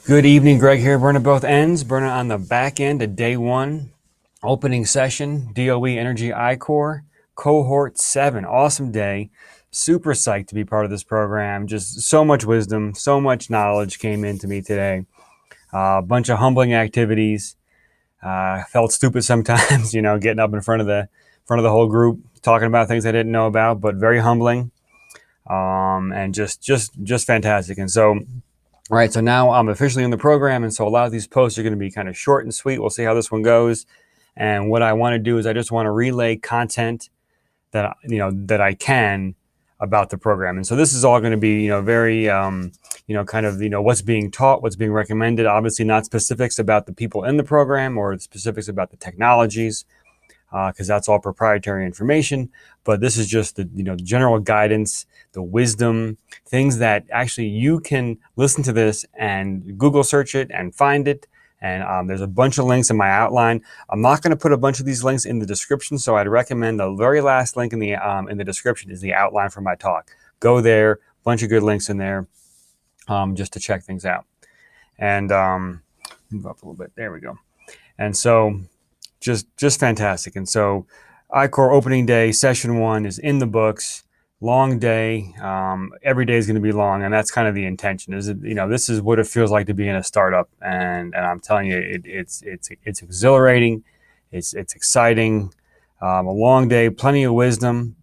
Good evening, Greg here, burning both ends, burning on the back end of day one, opening session, DOE Energy I-Core, cohort 7, awesome day. Super psyched to be part of this program. Just so much wisdom, so much knowledge came into me today. A bunch of humbling activities. Felt stupid sometimes, getting up in front of the whole group, talking about things I didn't know about, but very humbling, and just fantastic. And so, all right, so now I'm officially in the program, and so a lot of these posts are going to be kind of short and sweet. We'll see how this one goes. And what I want to do is I just want to relay content that I can about the program. And so this is all going to be very kind of what's being taught, what's being recommended. Obviously, not specifics about the people in the program or specifics about the technologies, because that's all proprietary information. But this is just the general guidance, the wisdom, things that actually you can listen to this and Google search it and find it. And there's a bunch of links in my outline. I'm not going to put a bunch of these links in the description, so I'd recommend the very last link in the description is the outline for my talk. Go there, bunch of good links in there, just to check things out. And move up a little bit. There we go. And so just fantastic. And so I-Core opening day, session 1 is in the books. Long day. Every day is going to be long, and that's kind of the intention. This is what it feels like to be in a startup, and I'm telling you, it's exhilarating, it's exciting. A long day, plenty of wisdom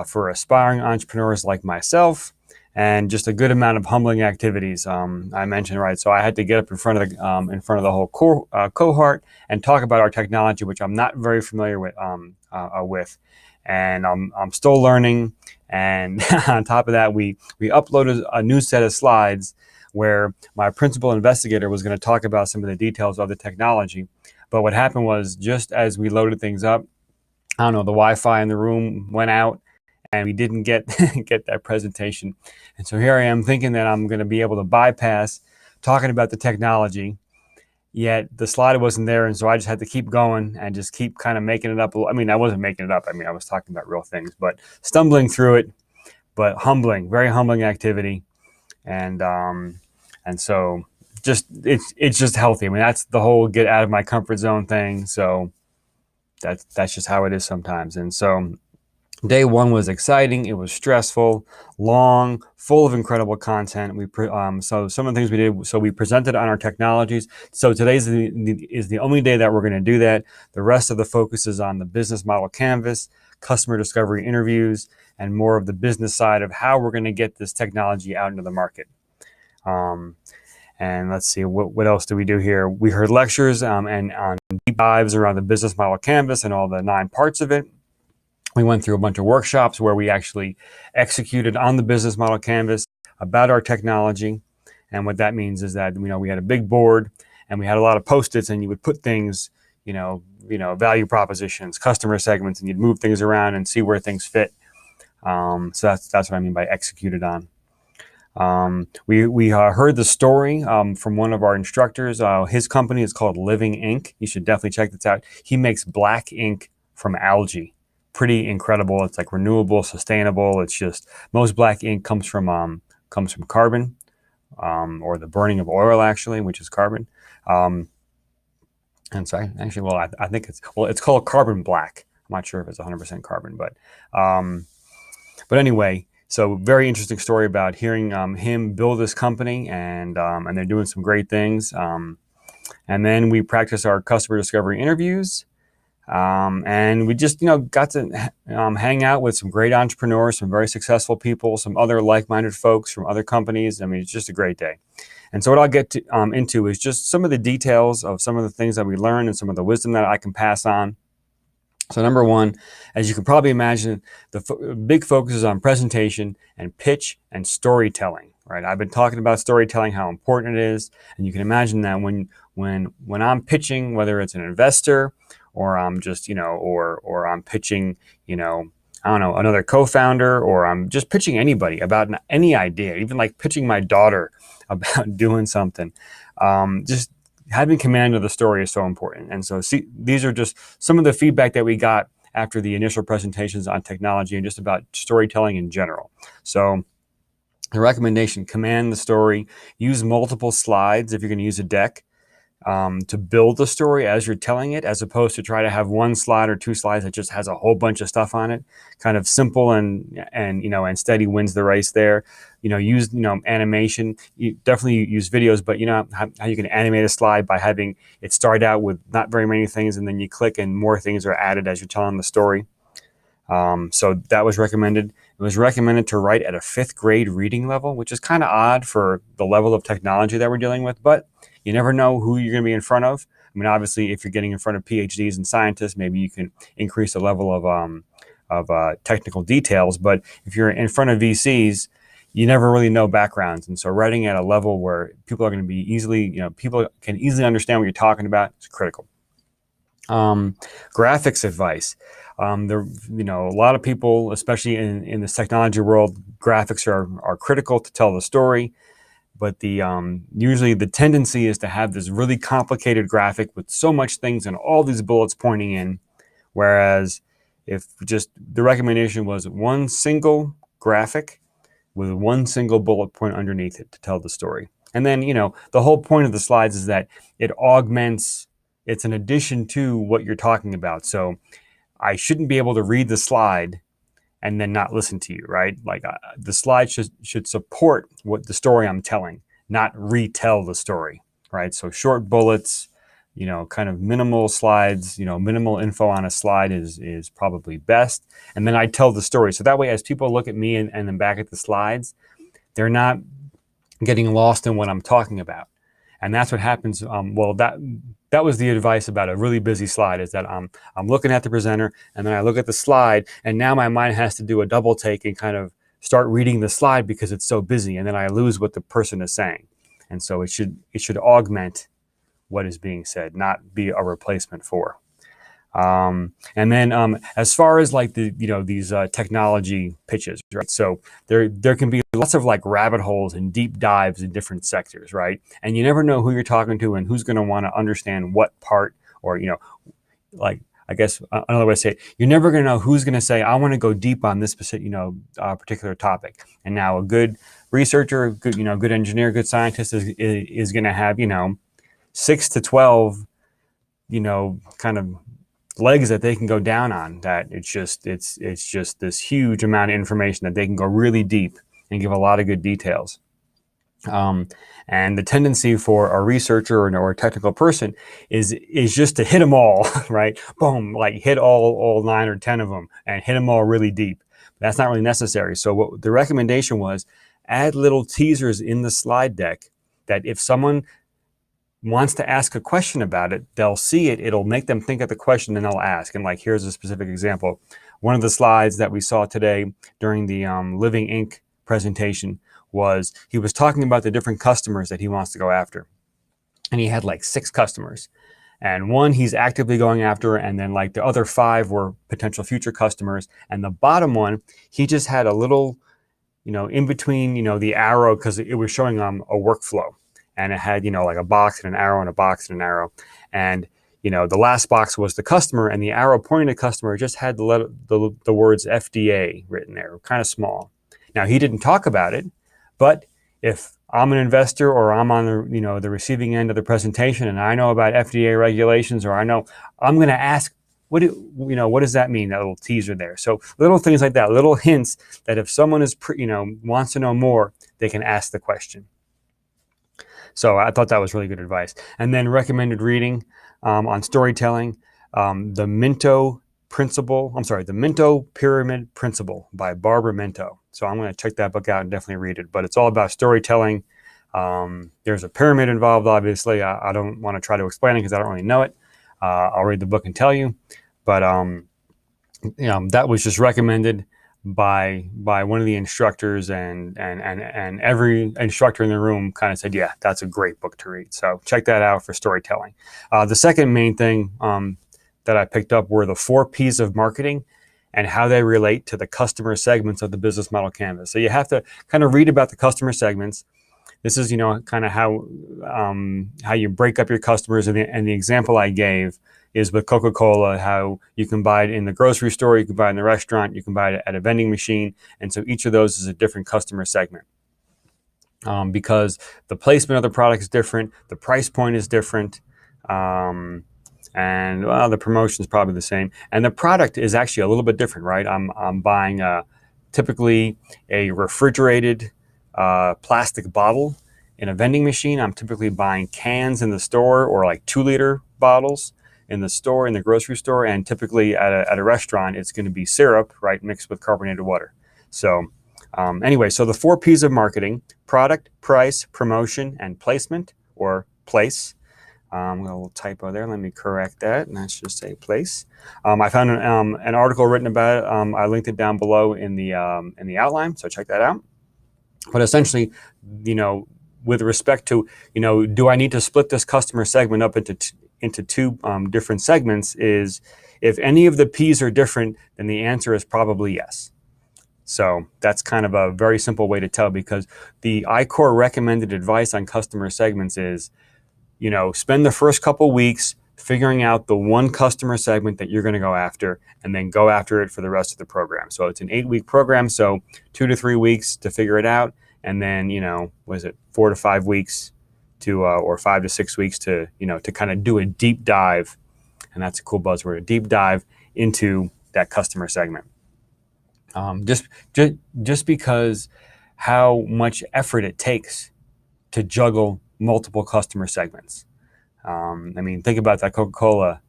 for aspiring entrepreneurs like myself, and just a good amount of humbling activities. I mentioned, right? So I had to get up in front of the whole cohort and talk about our technology, which I'm not very familiar with. And I'm still learning. And on top of that, we uploaded a new set of slides where my principal investigator was going to talk about some of the details of the technology. But what happened was, just as we loaded things up, I don't know, the Wi-Fi in the room went out, and we didn't get get that presentation. And so here I am thinking that I'm going to be able to bypass talking about the technology, yet the slide wasn't there, and so I just had to keep going and just keep kind of making it up. I mean, I wasn't making it up. I mean, I was talking about real things, but stumbling through it, but humbling, very humbling activity. And so it's just healthy. I mean, that's the whole get out of my comfort zone thing. So that's just how it is sometimes. And so day 1 was exciting. It was stressful, long, full of incredible content. So some of the things we did. So we presented on our technologies. So today's is the only day that we're going to do that. The rest of the focus is on the business model canvas, customer discovery interviews, and more of the business side of how we're going to get this technology out into the market. And let's see, what else do we do here? We heard lectures and on deep dives around the business model canvas and all the 9 parts of it. We went through a bunch of workshops where we actually executed on the business model canvas about our technology. And what that means is that, we had a big board and we had a lot of Post-its, and you would put things, value propositions, customer segments, and you'd move things around and see where things fit. So that's what I mean by executed on. We heard the story from one of our instructors. His company is called Living Ink. You should definitely check this out. He makes black ink from algae. Pretty incredible. It's like renewable, sustainable. It's just, most black ink comes from carbon, or the burning of oil, actually, which is carbon. And so actually, well, I think it's called carbon black. I'm not sure if it's 100% carbon, but anyway. So very interesting story about hearing him build this company, and they're doing some great things. And then we practice our customer discovery interviews. And we just, got to hang out with some great entrepreneurs, some very successful people, some other like-minded folks from other companies. I mean, it's just a great day. And so what I'll get into is just some of the details of some of the things that we learned and some of the wisdom that I can pass on. So number 1, as you can probably imagine, the big focus is on presentation and pitch and storytelling, right? I've been talking about storytelling, how important it is. And you can imagine that when I'm pitching, whether it's an investor, or I'm just, or I'm pitching, I don't know, another co-founder, or I'm just pitching anybody about any idea, even like pitching my daughter about doing something. Just having command of the story is so important. And so these are just some of the feedback that we got after the initial presentations on technology and just about storytelling in general. So The recommendation: command the story, use multiple slides if you're going to use a deck, to build the story as you're telling it, as opposed to try to have one slide or two slides that just has a whole bunch of stuff on it. Kind of simple and steady wins the race there. Use animation. You definitely use videos, but how you can animate a slide by having it start out with not very many things, and then you click and more things are added as you're telling the story. So that was recommended. It was recommended to write at a 5th grade reading level, which is kind of odd for the level of technology that we're dealing with, but you never know who you're going to be in front of. I mean, obviously, if you're getting in front of PhDs and scientists, maybe you can increase the level of technical details. But if you're in front of VCs, you never really know backgrounds. And so writing at a level where people are going to be people can easily understand what you're talking about is critical. Graphics advice. A lot of people, especially in this technology world, graphics are critical to tell the story. But usually the tendency is to have this really complicated graphic with so much things and all these bullets pointing in. Whereas if just the recommendation was one single graphic with one single bullet point underneath it to tell the story. And then, the whole point of the slides is that it augments, it's an addition to what you're talking about. So I shouldn't be able to read the slide and then not listen to you, right? Like the slide should support what the story I'm telling, not retell the story, right? So short bullets, kind of minimal slides, minimal info on a slide is probably best. And then I tell the story. So that way, as people look at me and then back at the slides, they're not getting lost in what I'm talking about. And that's what happens. That was the advice about a really busy slide, is that I'm looking at the presenter and then I look at the slide, and now my mind has to do a double take and kind of start reading the slide because it's so busy, and then I lose what the person is saying. And so it should augment what is being said, not be a replacement for. And then as far as like these technology pitches, right? So there can be lots of like rabbit holes and deep dives in different sectors, right? And you never know who you're talking to and who's going to want to understand what part, or like I guess another way to say it, you're never going to know who's going to say, I want to go deep on this specific particular topic. And now a good researcher, good engineer, good scientist is going to have 6 to 12 kind of legs that they can go down on. That it's just this huge amount of information that they can go really deep and give a lot of good details. And the tendency for a researcher or a technical person is just to hit them all, right? Boom, like hit all 9 or 10 of them and hit them all really deep. That's not really necessary. So what the recommendation was, add little teasers in the slide deck that if someone wants to ask a question about it, they'll see it, it'll make them think of the question, and they'll ask. And like, here's a specific example. One of the slides that we saw today during the Living Inc. presentation was, he was talking about the different customers that he wants to go after. And he had like 6 customers. And one he's actively going after, and then like the other 5 were potential future customers. And the bottom one, he just had a little, in between, the arrow, because it was showing a workflow. And it had, like a box and an arrow and a box and an arrow. And, the last box was the customer, and the arrow pointing to customer just had the words FDA written there, kind of small. Now, he didn't talk about it, but if I'm an investor or I'm on the, the receiving end of the presentation and I know about FDA regulations, or I'm going to ask, what does that mean, that little teaser there? So little things like that, little hints that if someone is, wants to know more, they can ask the question. So I thought that was really good advice. And then recommended reading on storytelling, the Minto Pyramid Principle by Barbara Minto. So I'm going to check that book out and definitely read it. But it's all about storytelling. There's a pyramid involved, obviously. I don't want to try to explain it because I don't really know it. I'll read the book and tell you. But that was just recommended by one of the instructors, and every instructor in the room kind of said, yeah, that's a great book to read. So check that out for storytelling. The second main thing that I picked up were the 4 P's of marketing and how they relate to the customer segments of the business model canvas. So you have to kind of read about the customer segments. This is, kind of how you break up your customers. And the example I gave is with Coca-Cola, how you can buy it in the grocery store, you can buy it in the restaurant, you can buy it at a vending machine. And so each of those is a different customer segment. because the placement of the product is different, the price point is different, and well, the promotion is probably the same, and the product is actually a little bit different, right? I'm buying typically a refrigerated plastic bottle in a vending machine. I'm typically buying cans in the store, or like 2-liter bottles in the store, in the grocery store, and typically at a restaurant, it's going to be syrup, right, mixed with carbonated water. So anyway, so the 4 P's of marketing: product, price, promotion, and placement, or place. A little typo there. Let me correct that. And that's just say place. I found an article written about it. I linked it down below in the outline, so check that out. But essentially, with respect to, do I need to split this customer segment up into two different segments? Is, if any of the P's are different, then the answer is probably yes. So that's kind of a very simple way to tell, because the iCore recommended advice on customer segments is, spend the first couple weeks figuring out the one customer segment that you're going to go after, and then go after it for the rest of the program. So it's an 8-week program, so 2 to 3 weeks to figure it out, and then 4 to 5 weeks to or 5 to 6 weeks to to kind of do a deep dive, and that's a cool buzzword, a deep dive into that customer segment. Just because how much effort it takes to juggle multiple customer segments. Think about that Coca-Cola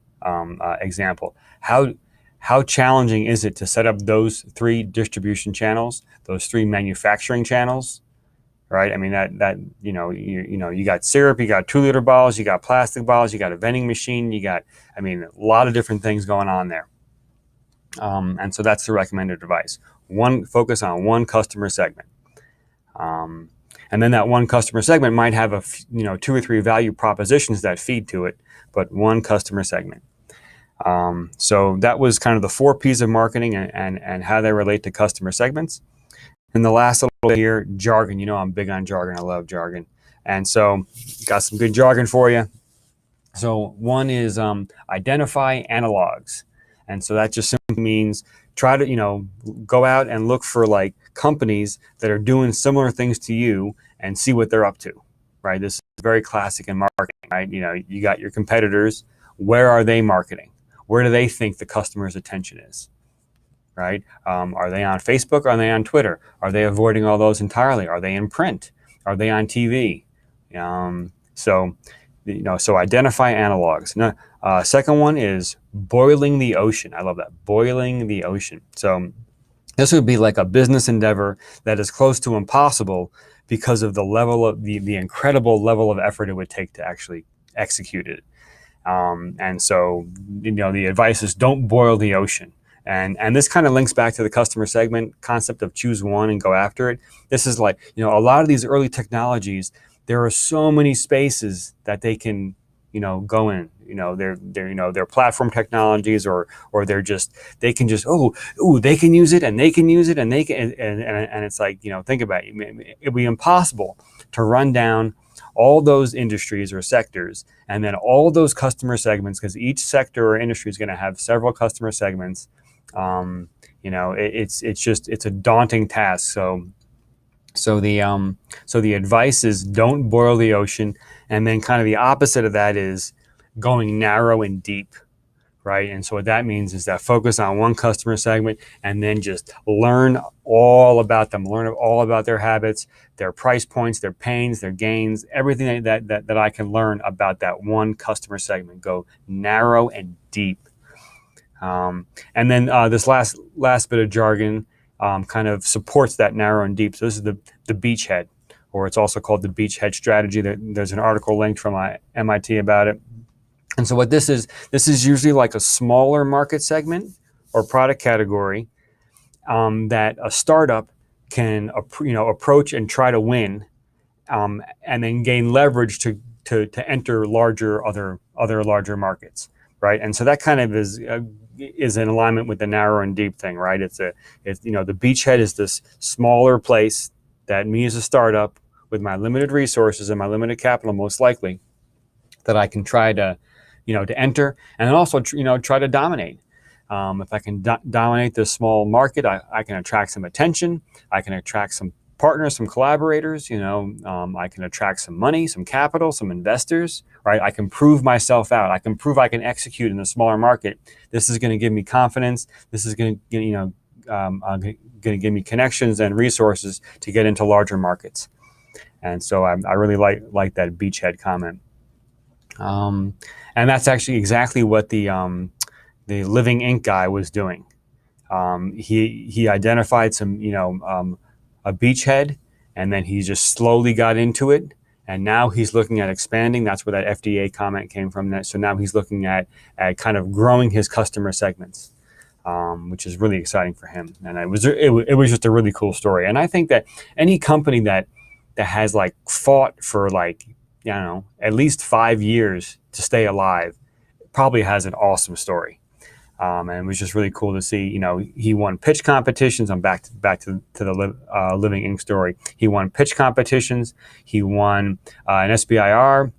example. How challenging is it to set up those 3 distribution channels, those 3 manufacturing channels, right? You got syrup, you got 2-liter bottles, you got plastic bottles, you got a vending machine, you got, a lot of different things going on there. And so that's the recommended advice. Focus on one customer segment. And then that one customer segment might have 2 or 3 value propositions that feed to it, but one customer segment. So that was kind of the 4 P's of marketing and how they relate to customer segments. And the last little bit here, jargon. I'm big on jargon. I love jargon. And so got some good jargon for you. So one is identify analogs. And so that just simply means try to, go out and look for like companies that are doing similar things to you and see what they're up to, right? This is very classic in marketing, right? You got your competitors. Where are they marketing? Where do they think the customer's attention is, right? Are they on Facebook? Are they on Twitter? Are they avoiding all those entirely? Are they in print? Are they on TV? So identify analogs. Now, second one is boiling the ocean. I love that, boiling the ocean. So this would be like a business endeavor that is close to impossible because of the level of the incredible level of effort it would take to actually execute it. And so, the advice is don't boil the ocean. And this kind of links back to the customer segment concept of choose one and go after it. This is like, a lot of these early technologies, there are so many spaces that they can, go in. They're platform technologies, or they can just they can use it, and they can use it, and they can, and it's like, think about it. It'd be impossible to run down all those industries or sectors, and then all those customer segments, because each sector or industry is going to have several customer segments. It's a daunting task. So the advice is don't boil the ocean, and then kind of the opposite of that is going narrow and deep, right? And so what that means is that focus on one customer segment, and then just learn all about them, learn all about their habits, their price points, their pains, their gains, everything that I can learn about that one customer segment. Go narrow and deep. And then this last bit of jargon kind of supports that narrow and deep. So this is the beachhead, or it's also called the beachhead strategy. There's an article linked from MIT about it. And so what this is usually like a smaller market segment or product category that a startup can approach and try to win, and then gain leverage to enter other larger markets, right? And so that kind of is in alignment with the narrow and deep thing, right? It's the beachhead is this smaller place that me as a startup with my limited resources and my limited capital, most likely, that I can try to enter, and then also try to dominate. If I can dominate this small market, I can attract some attention. I can attract some partners, some collaborators. I can attract some money, some capital, some investors. Right? I can prove myself out. I can prove I can execute in a smaller market. This is going to give me confidence. This is going to going to give me connections and resources to get into larger markets. And so I really like that beachhead comment. And that's actually exactly what the Living Ink guy was doing. He identified some, a beachhead, and then he just slowly got into it. And now he's looking at expanding. That's where that FDA comment came from. So now he's looking at kind of growing his customer segments, which is really exciting for him. And it was just a really cool story. And I think that any company that has like fought for like, at least 5 years to stay alive probably has an awesome story. And it was just really cool to see. He won pitch competitions. I'm back to the Living Ink story. He won pitch competitions. He won an SBIR,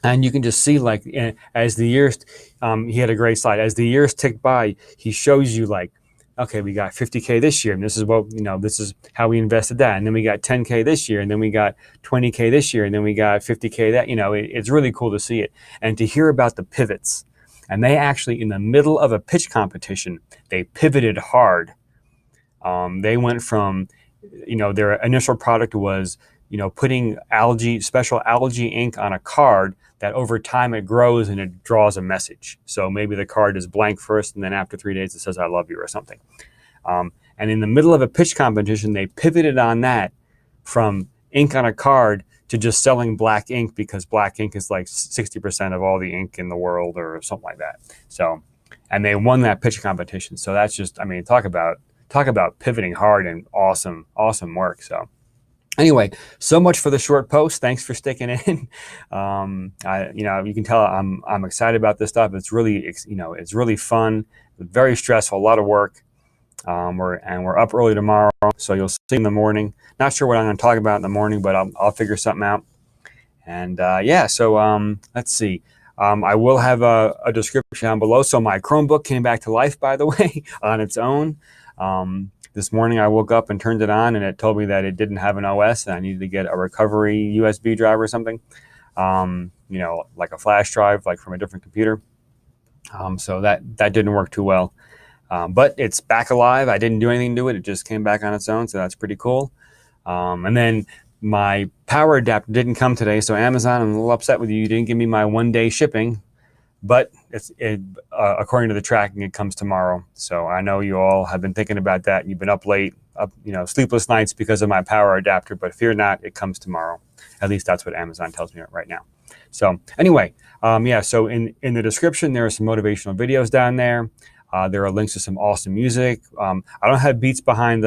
and you can just see like as the years. He had a great slide. As the years tick by, he shows you like, okay, we got 50K this year, and this is what this is how we invested that, and then we got 10K this year, and then we got 20K this year, and then we got 50K that. It's really cool to see it and to hear about the pivots. And they actually, in the middle of a pitch competition, they pivoted hard. They went from, their initial product was, putting special algae ink on a card that over time it grows and it draws a message. So maybe the card is blank first, and then after 3 days it says, "I love you" or something. And in the middle of a pitch competition, they pivoted on that from ink on a card to just selling black ink, because black ink is like 60% of all the ink in the world or something like that. So, and they won that pitch competition. So that's just, talk about pivoting hard and awesome work. So anyway, so much for the short post. Thanks for sticking in. You can tell I'm excited about this stuff. It's really, it's really fun, very stressful, a lot of work. We're up early tomorrow, so you'll see in the morning. Not sure what I'm going to talk about in the morning, but I'll figure something out. And so let's see. I will have a description down below. So my Chromebook came back to life, by the way, on its own. This morning I woke up and turned it on, and it told me that it didn't have an OS, and I needed to get a recovery USB drive or something. Like a flash drive, like from a different computer. So that didn't work too well. But it's back alive. I didn't do anything to it. It just came back on its own, so that's pretty cool. And then my power adapter didn't come today, so Amazon, I'm a little upset with you. You didn't give me my 1-day shipping, but according to the tracking, it comes tomorrow. So I know you all have been thinking about that. You've been up late, sleepless nights because of my power adapter, but fear not, it comes tomorrow. At least that's what Amazon tells me right now. So anyway, so in the description, there are some motivational videos down there. There are links to some awesome music. I don't have beats behind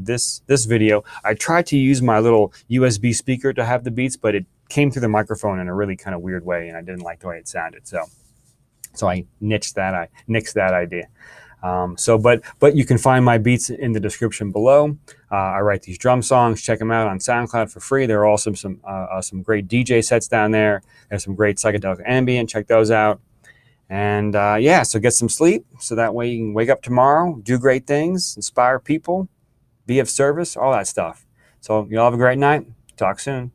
this video. I tried to use my little USB speaker to have the beats, but it came through the microphone in a really kind of weird way, and I didn't like the way it sounded. So I nixed that idea. But you can find my beats in the description below. I write these drum songs. Check them out on SoundCloud for free. There are also some great DJ sets down there. There's some great psychedelic ambient. Check those out. And so get some sleep, so that way you can wake up tomorrow, do great things, inspire people, be of service, all that stuff. So you all have a great night. Talk soon.